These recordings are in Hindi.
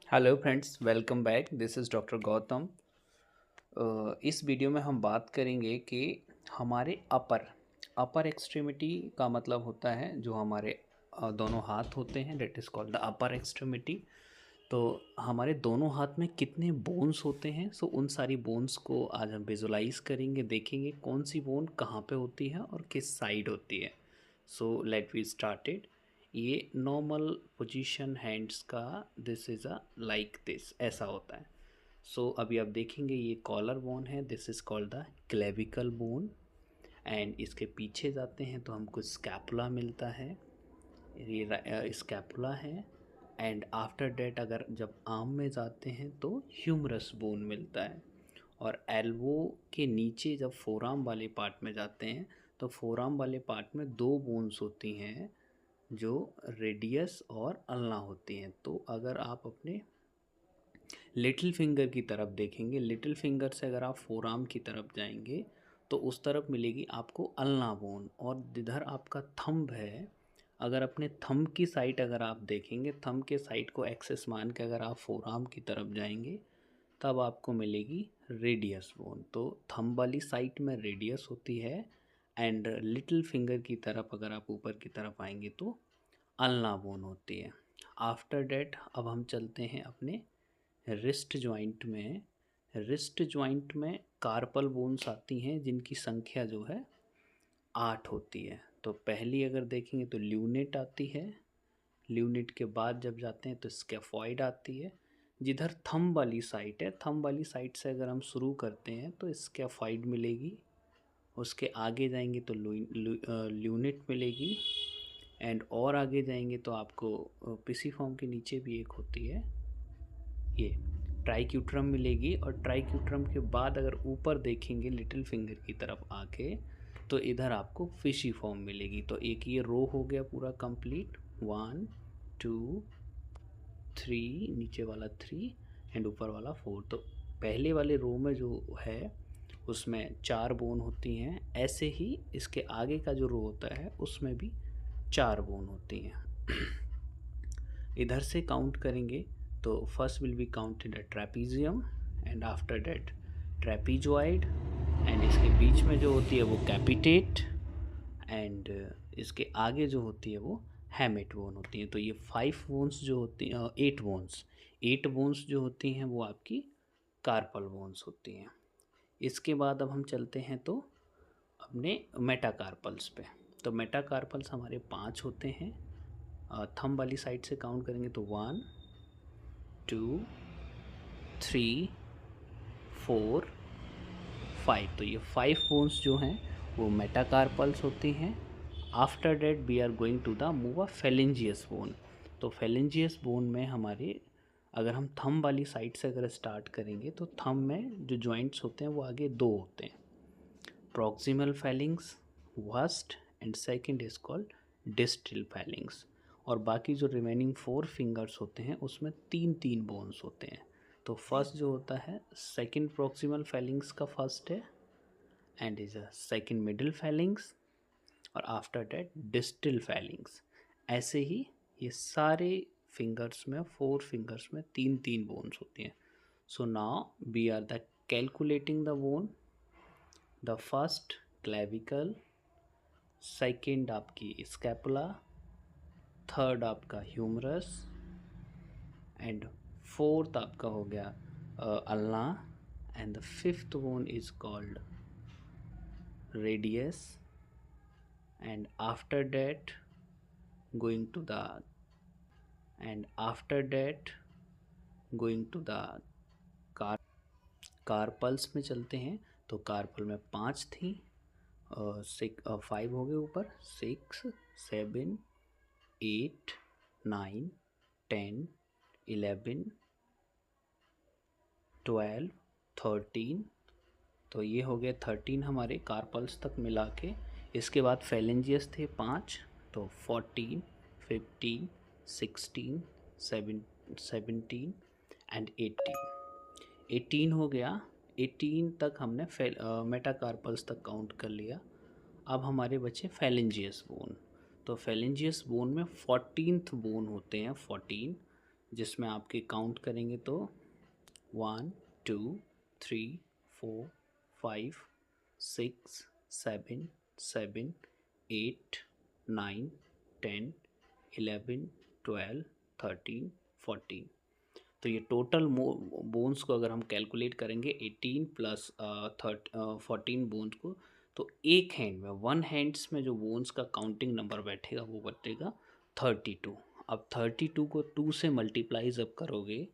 Hello friends, welcome back. This is doctor Gautam. इस वीडियो में हम बात करेंगे कि हमारे अपर एक्सट्रीमिटी का मतलब होता है जो हमारे दोनों हाथ होते हैं, that is called the upper extremity. तो हमारे दोनों हाथ में कितने बोन्स होते हैं, सो उन सारी बोन्स को आज हम विजुलाइज करेंगे, देखेंगे कौन सी बोन कहाँ पे होती है और किस साइड होती है। So let we started. ये नॉर्मल पोजीशन हैंड्स का, this is a like this, ऐसा होता है। सो अभी आप देखेंगे ये कॉलर बोन है, this is called the clavicle bone. And इसके पीछे जाते हैं तो हमको स्कैपुला मिलता है, ये स्कैपुला है। एंड आफ्टर डेट अगर जब आर्म में जाते हैं तो ह्यूमरस बोन मिलता है। और एल्बो के नीचे जब फोराम वाले पार्ट में जाते हैं तो फोराम वाले पार्ट में दो बोन्स होती हैं जो रेडियस और अल्ना होती हैं। तो अगर आप अपने लिटिल फिंगर की तरफ देखेंगे, लिटिल फिंगर से अगर आप फोराम की तरफ जाएंगे तो उस तरफ मिलेगी आपको अल्ना बोन। और जिधर आपका थंब है, अगर अपने थंब की साइड अगर आप देखेंगे, थंब के साइड को एक्सेस मान के अगर आप फोराम की तरफ जाएंगे तब आपको मिलेगी रेडियस बोन। तो थंब वाली साइड में रेडियस होती है एंड लिटिल फिंगर की तरफ अगर आप ऊपर की तरफ आएंगे तो अल्ना बोन होती है। आफ्टर डेट अब हम चलते हैं अपने रिस्ट जॉइंट में। रिस्ट जॉइंट में कार्पल बोन्स आती हैं जिनकी संख्या जो है 8 होती है। तो पहली अगर देखेंगे तो ल्यूनेट आती है, ल्यूनेट के बाद जब जाते हैं तो स्केफॉइड आती है। जिधर थंब वाली साइट है, थंब वाली साइट से अगर हम शुरू करते हैं तो स्केफॉइड मिलेगी, उसके आगे जाएंगे तो ल्यूनेट मिलेगी। एंड और आगे जाएंगे तो आपको पिसीफॉर्म के नीचे भी एक होती है, ये ट्राइक्यूट्रम मिलेगी। और ट्राइक्यूट्रम के बाद अगर ऊपर देखेंगे लिटिल फिंगर की तरफ आके तो इधर आपको फिशी फॉर्म मिलेगी। तो एक ये रो हो गया पूरा कंप्लीट, 1 2 3, नीचे वाला 3 एंड ऊपर वाला 4। तो पहले वाले रो में जो है उसमें 4 बोन होती हैं, ऐसे ही इसके आगे का जो रो होता है उसमें भी 4 बोन होती हैं। इधर से काउंट करेंगे तो first will be counted a trapezium and after that ट्रेपीजॉइड। And इसके बीच में जो होती है वो कैपिटेट। एंड इसके आगे जो होती है वो हैमेट बोन होती है। तो ये 5 बोन्स जो होती हैं, 8 बोन्स जो होती हैं वो आपकी कार्पल बोन्स होती हैं। इसके बाद अब हम चलते हैं तो अपने मेटाकार्पल्स पे। तो मेटाकार्पल्स हमारे 5 होते हैं। थंब वाली साइड से काउंट करेंगे तो 1 2 3 4 5। तो ये 5 बोन्स जो हैं वो मेटाकार्पल्स होती हैं। After that we are going to the move a phalanges bone. तो फेलेंजियस बोन में हमारे, अगर हम थंब वाली साइड से अगर स्टार्ट करेंगे तो थंब में जो जॉइंट्स होते हैं वो आगे दो होते हैं, proximal feelings first and second is called distal feelings. और बाकी जो रिमेनिंग 4 फिंगर्स होते हैं उसमें 3 बोन्स होते हैं। तो फर्स्ट जो होता है सेकंड प्रॉक्सिमल फैलिंग्स का फर्स्ट है and is a second middle feelings, और आफ्टर दैट डिस्टल फैलिंग्स। ऐसे ही ये सारे फिंगर्स में, 4 फिंगर्स में 3 बोन्स होती हैं। So now we are the calculating the bone. The first clavicle, second आपकी स्कैपुला, थर्ड आपका ह्यूमरस एंड फोर्थ आपका हो गया ulna. And the fifth bone is called radius. And after that going to the and after that going to the कार कार्पल्स में चलते हैं। तो कार्पल में 5 थी, 5 हो गए ऊपर, 6 7 8 9 10 11 12 13। तो ये हो गए 13 हमारे कार्पल्स तक मिला के। इसके बाद फेलेंजियस थे 5, तो 14 15 16 17 एंड 18 हो गया। 18 तक हमने मेटाकार्पल्स तक काउंट कर लिया। अब हमारे बचे फेलेंजियस बोन। तो फेलेंजियस बोन में 14th बोन होते हैं 14। जिसमें आपके काउंट करेंगे तो 1 2 3 4 5 6 7 7 8 9 10 11 12 13 14। तो ये टोटल बोन्स को अगर हम कैलकुलेट करेंगे 18 प्लस 14 बोन्स को, तो एक हैंड में, वन हैंड्स में जो बोन्स का काउंटिंग नंबर बैठेगा वो बचेगा 32। अब 32 को 2 से मल्टीप्लाई जब करोगे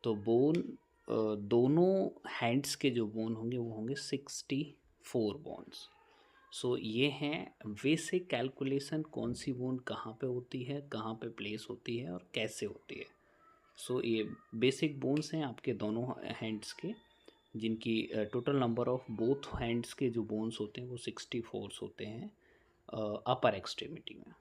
तो बोन दोनों हैंड्स के जो बोन होंगे वो होंगे 64 बोन्स। सो ये हैं बेसिक कैलकुलेशन, कौन सी बोन कहाँ पे होती है, कहाँ पे प्लेस होती है और कैसे होती है। सो ये बेसिक बोन्स हैं आपके दोनों हैंड्स के, जिनकी total number of both hands के जो बोन्स होते हैं वो 64 होते हैं अपर एक्सट्रीमिटी में।